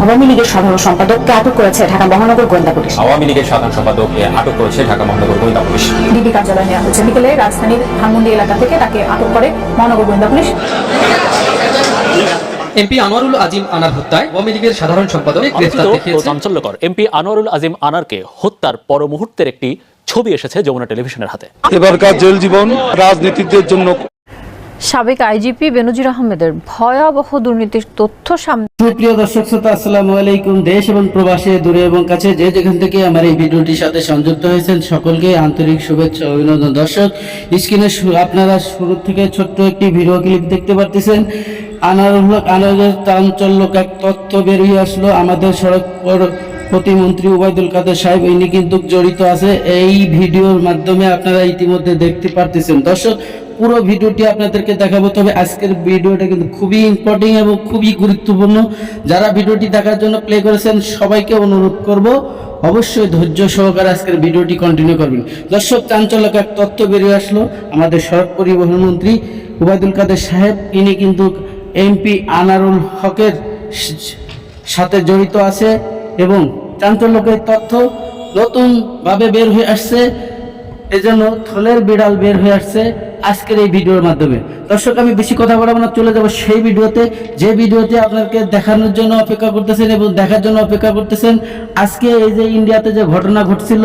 আওয়ামী লীগের সাধারণ সম্পাদককে আটক করেছে ঢাকা মহানগর গোয়েন্দা পুলিশ। আওয়ামী লীগের সাধারণ সম্পাদককে আটক করেছে ঢাকা মহানগর গোয়েন্দা পুলিশ। ডিবি কার্যালয়ে নেওয়া হয়েছে। বিকেলে রাজধানীর ধানমন্ডি এলাকা থেকে তাকে আটক করে মহানগর গোয়েন্দা পুলিশ। এমপি আনোয়ারুল আজিম আনার হত্যায় আওয়ামী লীগের সাধারণ সম্পাদক গ্রেফতার দেখিয়েছে। চাঞ্চল্যকর এমপি আনোয়ারুল আজিম আনারকে হত্যার পর মুহূর্তের একটি ছবি এসেছে যমুনা টেলিভিশনের হাতে। এবারকার জেল জীবন রাজনীতিকদের জন্য। সাবেক আইজিপি বেনজির আহমেদের ভয়াবহ দুর্নীতির তথ্য সামনে। সুপ্রিয় দর্শক শ্রোতা, আসসালামু আলাইকুম। দেশ এবং প্রবাসে, দূরে এবং কাছে যে যেখান থেকে আমার এই ভিডিওটির সাথে সংযুক্ত হয়েছেন সকলকে আন্তরিক শুভেচ্ছা ও অভিনন্দন। দর্শক, স্ক্রিনে আপনারা শুরু থেকে ছোট্ট একটি ভিডিও ক্লিপ দেখতে পাচ্ছেন। আনারুলের চাঞ্চল্যক এক তথ্য বেরিয়ে আসলো। আমাদের সড়ক প্রতিমন্ত্রী ওবায়দুল কাদের সাহেব ইনি কিন্তু জড়িত আছে। এই ভিডিওর মাধ্যমে আপনারা ইতিমধ্যে দেখতে পারতেছেন। দর্শক, পুরো ভিডিওটি আপনাদেরকে দেখাবো, তবে আজকের ভিডিওটা কিন্তু খুবই ইম্পর্টেন্ট এবং খুবই গুরুত্বপূর্ণ। যারা ভিডিওটি দেখার জন্য প্লে করেছেন সবাইকে অনুরোধ করব অবশ্যই ধৈর্য সহকারে আজকের ভিডিওটি কন্টিনিউ করবেন। দর্শক, চাঞ্চল্যক এক তথ্য বেরিয়ে আসলো। আমাদের সড়ক পরিবহন মন্ত্রী ওবায়দুল কাদের সাহেব ইনি কিন্তু এমপি আনারুল হকের সাথে জড়িত আছে এবং চাঞ্চল্যকের তথ্য নতুনভাবে বের হয়ে আসছে। এজন্য থলের বিড়াল বের হয়ে আসছে আজকের এই ভিডিওর মাধ্যমে। দর্শক, আমি বেশি কথা বলবো না, চলে যাব সেই ভিডিওতে, যে ভিডিওতে আপনাকে দেখানোর জন্য অপেক্ষা করতেছেন এবং দেখার জন্য অপেক্ষা করতেছেন। আজকে এই যে ইন্ডিয়াতে যে ঘটনা ঘটছিল,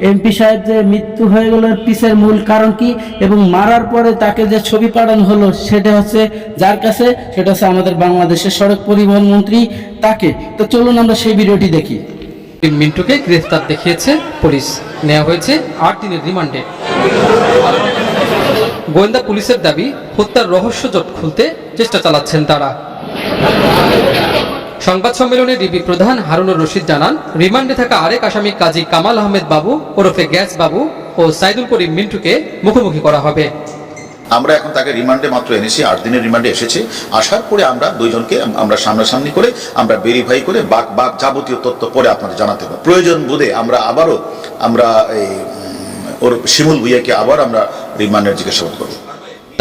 এমপি সাহেব যে মৃত্যু হয়ে গেল, পিছের মূল কারণ কি এবং মারার পরে তাকে যে ছবি পাঠানো হলো সেটা হচ্ছে যার কাছে, সেটা হচ্ছে আমাদের বাংলাদেশের সড়ক পরিবহন মন্ত্রী তাকে। তো চলুন আমরা সেই ভিডিওটি দেখি। মিন্টুকে গ্রেফতার দেখিয়েছে পুলিশ, নেওয়া হয়েছে 8 দিনের রিমান্ডে। গোয়েন্দা পুলিশের দাবি, হত্যার রহস্য জট খুলতে চেষ্টা চালাচ্ছেন তারা। সংবাদ সম্মেলনে ডিবি প্রধান হারুনুর রশিদ জানান, রিমান্ডে থাকা আরেক আসামি কাজী কামাল আহমেদ বাবু ওরফে গ্যাস বাবু ও সাইদুল করিম মিন্টুকে মুখোমুখি করা হবে। আমরা এখন তাকে রিমান্ডে মাত্র এনেছি, 8 দিনের রিমান্ডে এসেছে। আসার পরে আমরা দুইজনকে আমরা সামনাসামনি করে আমরা ভেরিফাই করে বাক যাবতীয় তথ্য পরে আপনাদের জানাতে পারব। প্রয়োজন বোধে আমরা এই ওর শিমুল ভুইয়াকে আবার আমরা রিমান্ডের জিজ্ঞাসাবাদ করব।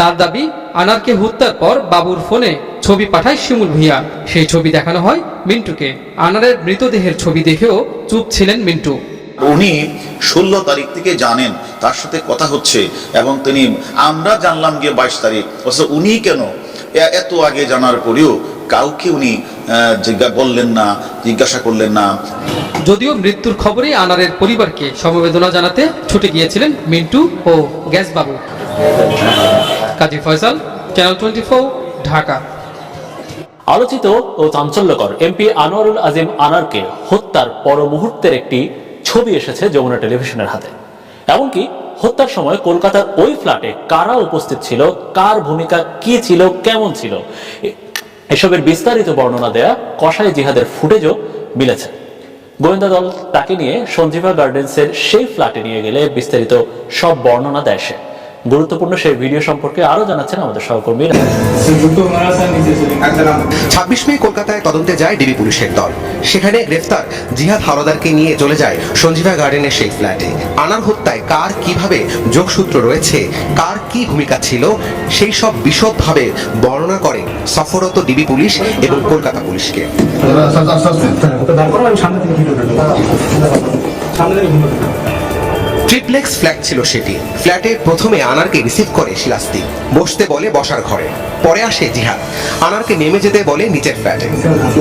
তার দাবি, আনারকে হত্যার পর বাবুর ফোনে ছবি পাঠায় শিমুল ভুইয়া। সেই ছবি দেখানো হয় মিন্টুকে। আনারের মৃতদেহের ছবি দেখেও চুপ ছিলেন মিন্টু। উনি 16 তারিখ থেকে জানেন, তার সাথে কথা হচ্ছে এবং আমরা জানলাম গিয়ে 22 তারিখ। উনি কেন এত আগে জানার পরেও কাউকে উনি জিজ্ঞাসা করলেন না। যদিও মৃত্যুর খবরে আনারের পরিবারকে সমবেদনা জানাতে ছুটে গিয়েছিলেন মিন্টু ও গ্যাস বাবু। কাজী ফয়সাল, চ্যানেল 24, ঢাকা। আলোচিত ও চাঞ্চল্যকর এমপি আনোয়ারুল আজিম আনারকে হত্যার পর মুহূর্তের একটি ছবি এসেছে যমুনা টেলিভিশনের হাতে। এমনকি হত্যার সময় কলকাতার ওই ফ্ল্যাটে কারা উপস্থিত ছিল, কার ভূমিকা কি ছিল, কেমন ছিল, এসবের বিস্তারিত বর্ণনা দেয়া কসাই জিহাদের ফুটেজও মিলেছে। গোয়েন্দা দল তাকে নিয়ে সঞ্জীবা গার্ডেন্সের সেই ফ্ল্যাটে নিয়ে গেলে বিস্তারিত সব বর্ণনা দেয় সে। গুরুত্বপূর্ণ সেই ভিডিও সম্পর্কে আরো জানাচ্ছেন আমাদের সহকর্মী। 26 মে কলকাতায় তদন্তে যায় ডিবি পুলিশের দল। সেখানে গ্রেফতার জিহাদ হাওলাদারকে নিয়ে চলে যায় সঞ্জীবা গার্ডেনের সেই ফ্ল্যাটে। আনার হত্যায় কার কিভাবে যোগসূত্র রয়েছে, কার কি ভূমিকা ছিল, সেই সব বিশদভাবে বর্ণনা করে সফররত ডিবি পুলিশ এবং কলকাতা পুলিশকে। ট্রিপ্লেক্স ফ্ল্যাট ছিল সেটি। ফ্ল্যাটে প্রথমে আনারকে রিসিভ করে শিলাস্তি, বসতে বলে বসার ঘরে। পরে আসে জিহাদ, আনারকে নেমে যেতে বলে নিচের ফ্ল্যাটে।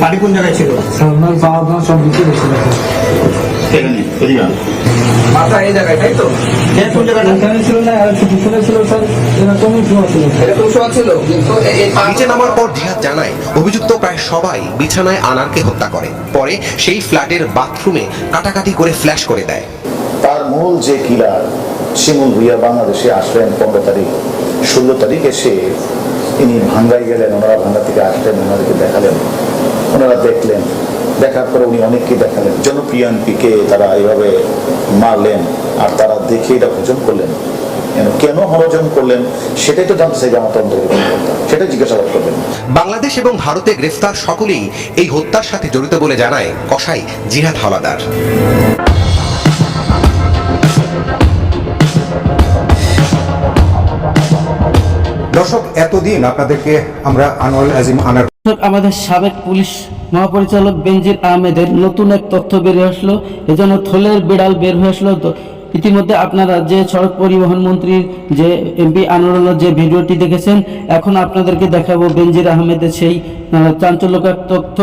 বাড়ি কোন জায়গায় ছিল? মাথা এই জায়গায়, তাই তো? কোন জায়গায় ছিল না, পিছনে ছিল স্যার, এরকম শোয়া ছিল। নিচে নামার পর জিহাদ জানায়, অভিযুক্ত প্রায় সবাই বিছানায় আনারকে হত্যা করে। পরে সেই ফ্ল্যাটের বাথরুমে কাটাকাটি করে ফ্ল্যাশ করে দেয়। তার মূল যে কিলার শিমুল ভুইয়া বাংলাদেশে আসলেন 15 তারিখ, 16 তারিখ এসে ইনি ভাঙ্গাই গেলেন। ওনারা ভাঙ্গা থেকে আসলেন, ওনাদেরকে দেখালেন, ওনারা দেখলেন। দেখার পরে উনি অনেককে দেখালেন। জনপ্রিয় এমপিকে তারা এইভাবে মারলেন আর তারা দেখে এটা হজম করলেন। কেন হজম করলেন সেটাই তো জানতে চাইবে আমার তদন্ত, সেটা জিজ্ঞাসাবাদ করবেন। বাংলাদেশ এবং ভারতে গ্রেফতার সকলেই এই হত্যার সাথে জড়িত বলে জানায় কসাই জিহাদ হাওলাদার। দর্শক, এতদিন আপনাদেরকে আমরা আনোয়ারুল আজিম আনার আমাদের সাবেক পুলিশ মহাপরিচালক বেনজির আহমেদের নতুন এক তথ্য বেরিয়ে আসলো, এজন্য থলের বিড়াল বের হয়ে আসলো। তো ইতিমধ্যে আপনারা যে সড়ক পরিবহন মন্ত্রীর যে এমপি আনোয়ারুলের যে ভিডিওটি দেখেছেন, এখন আপনাদেরকে দেখাবো বেনজির আহমেদের সেই চাঞ্চল্যকর তথ্য।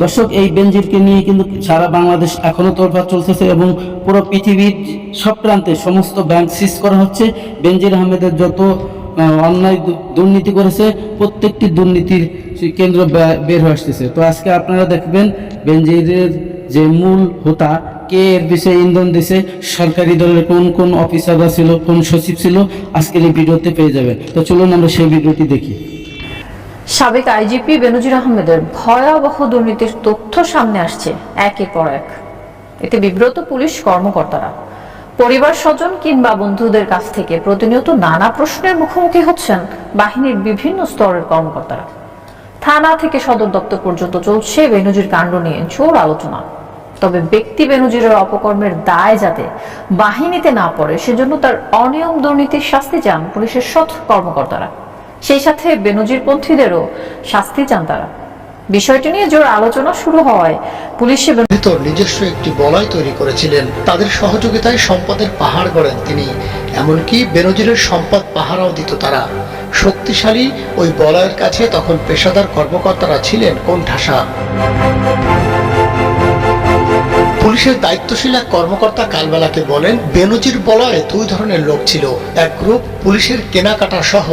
দর্শক, এই বেনজিরকে নিয়ে কিন্তু সারা বাংলাদেশ এখনো তোলপাড় চলতেছে এবং পুরো পৃথিবীর সব প্রান্তে সমস্ত ব্যাংক সিজ করা হচ্ছে। বেনজির আহমেদের যত অন্যায় দুর্নীতি করেছে প্রত্যেকটি দুর্নীতির কেন্দ্র বের হয়ে আসতেছে। তো আজকে আপনারা দেখবেন বেনজিরের যে মূল হোতা কে এর বিষয়ে ইন্ধন দিছে, সরকারি দলের কোন কোন অফিসাররা ছিল, কোন সচিব ছিল, আজকের এই ভিডিওতে পেয়ে যাবেন। তো চলুন আমরা সেই ভিডিওটি দেখি। সাবেক আইজিপি বেনজির আহমেদের ভয়াবহ দুর্নীতির তথ্য সামনে আসছে একের পর এক। এতে বিব্রত পুলিশ কর্মকর্তারা, পরিবার স্বজন কিংবা বন্ধুদের কাছ থেকে প্রতিনিয়ত নানা প্রশ্নের মুখোমুখি হচ্ছেন বাহিনীর বিভিন্ন স্তরের কর্মকর্তারা। থানা থেকে সদর দপ্তর পর্যন্ত চলছে বেনজির কাণ্ড নিয়ে জোর আলোচনা। তবে ব্যক্তি বেনজিরের অপকর্মের দায় যাতে বাহিনীতে না পড়ে, সেজন্য তার অনিয়ম দুর্নীতির শাস্তি চান পুলিশের সৎ কর্মকর্তারা। সেই সাথে বেনজিরপন্থীদেরও শাস্তি চান তারা। বিষয়টি নিয়ে জোর আলোচনা শুরু হওয়ায় পুলিশের ভিতর নিজস্ব একটি বলয় তৈরি করেছিলেন। তাদের সহযোগিতায় সম্পদের পাহাড় গড়েন তিনি। এমনকি বেনজিরের সম্পদ পাহারাও দিত তারা। শক্তিশালী ওই বলয়ের কাছে তখন পেশাদার কর্মকর্তারা ছিলেন কোণঠাসা। পুলিশের দায়িত্বশীল এক কর্মকর্তা কালবেলাকে বলেন, বেনজির বলয়ে দুই ধরনের লোক ছিল। এক গ্রুপ পুলিশের কেনাকাটা সহ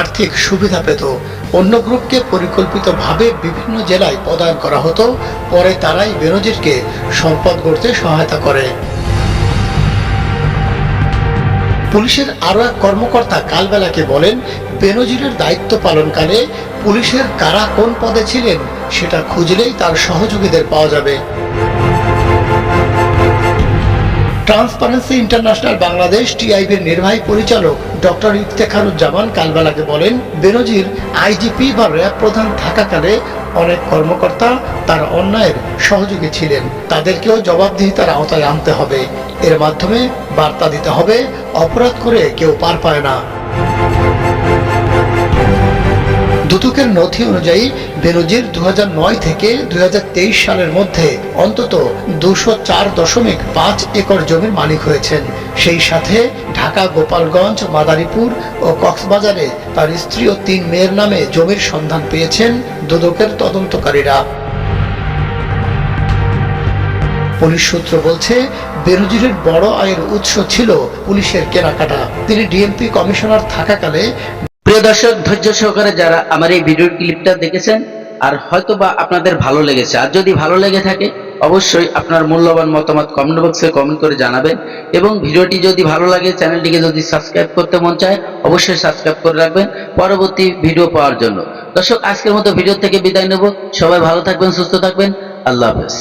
আর্থিক সুবিধা পেত, অন্য গ্রুপকে পরিকল্পিতভাবে বিভিন্ন জেলায় পদায়ন করা হতো। পরে তারাই বেনজিরকে সম্পদ গড়তে সহায়তা করে। পুলিশের আরো এক কর্মকর্তা কালবেলাকে বলেন, বেনজিরের দায়িত্ব পালনকালে পুলিশের কারা কোন পদে ছিলেন সেটা খুঁজলেই তার সহযোগীদের পাওয়া যাবে। ট্রান্সপারেন্সি ইন্টারন্যাশনাল বাংলাদেশ টিআইবির নির্বাহী পরিচালক ডক্টর ইফতেখারুজ্জামান কালবেলাকে বলেন, বেনজির আইজিপি বা র্যাব প্রধান থাকাকালে অনেক কর্মকর্তা তার অন্যায়ের সহযোগী ছিলেন। তাদেরকেও জবাবদিহিতার আওতায় আনতে হবে। এর মাধ্যমে বার্তা দিতে হবে, অপরাধ করে কেউ পার পায় না। দুদকের নথি অনুযায়ী বেনজির 2009 থেকে 2023 সালের মধ্যে অন্তত 204.5 একর জমির মালিক হয়েছেন। সেই সাথে ঢাকা, গোপালগঞ্জ, মাদারীপুর ও কক্সবাজারে তার স্ত্রী ও 3 মেয়ের নামে জমির সন্ধান পেয়েছেন দুদকের তদন্তকারীরা। পুলিশ সূত্র বলছে, বেনজিরের বড় আয়ের উৎস ছিল পুলিশের কেনাকাটা। তিনি ডিএমপি কমিশনার থাকাকালে। প্রিয় দর্শক, ধৈর্য সহকারে যারা আমার এই ভিডিওর ক্লিপটা দেখেছেন, আর হয়তো বা আপনাদের ভালো লেগেছে, আর যদি ভালো লেগে থাকে অবশ্যই আপনার মূল্যবান মতামত কমেন্ট বক্সে কমেন্ট করে জানাবেন। এবং ভিডিওটি যদি ভালো লাগে, চ্যানেলটিকে যদি সাবস্ক্রাইব করতে মন চায় অবশ্যই সাবস্ক্রাইব করে রাখবেন পরবর্তী ভিডিও পাওয়ার জন্য। দর্শক, আজকের মতো ভিডিও থেকে বিদায় নেব। সবাই ভালো থাকবেন, সুস্থ থাকবেন। আল্লাহ হাফেজ।